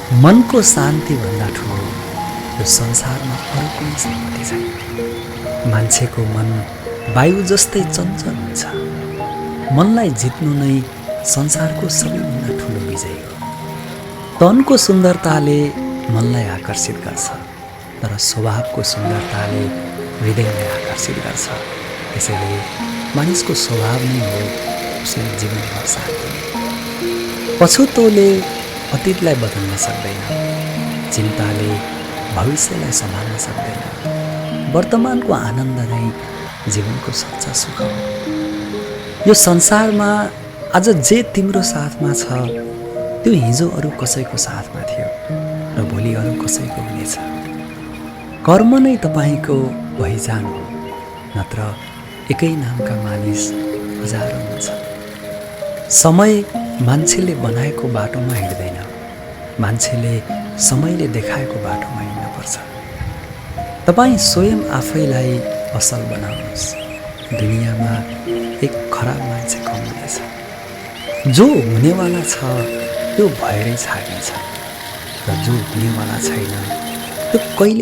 मनको शान्ति भन्दा ठुलो यो संसारमा अरू कुनै शान्ति छैन। मान्छेको मन वायु जस्तै चञ्चल हुन्छ। मनलाई जित्नु नै संसारको सबैभन्दा ठुलो विजय हो। तनको सुन्दरताले मनलाई आकर्षित गर्छ, तर स्वभावको सुन्दरताले हृदयलाई आकर्षित गर्छ। त्यसैले मानिसको स्वभाव नै हो उसलाई जीवनभर साथ दिने। पछुतोले अतीतलाई बदल्न सक्दैन, चिन्ताले भविष्यलाई सम्हाल्न सक्दैन। वर्तमानको आनन्द नै जीवनको सच्चा सुख हो। यो संसारमा आज जे तिम्रो साथमा छ त्यो हिजो अरू कसैको साथमा थियो र भोलि अरू कसैको हुनेछ। कर्म नै तपाईँको पहिचान हो, नत्र एकै नामका मानिस हजारौँ हुन्छ। समय मान्छेले बनाएको बाटोमा हिँड्दैन, मान्छेले समयले देखाएको बाटोमा हिँड्नुपर्छ। तपाईँ स्वयं आफैलाई असल बनाउनुहोस्, दुनियाँमा एक खराब मान्छे कम हुनेछ। जो हुनेवाला छ त्यो भएरै छाड्नेछ र जो हुनेवाला छैन त्यो कहिले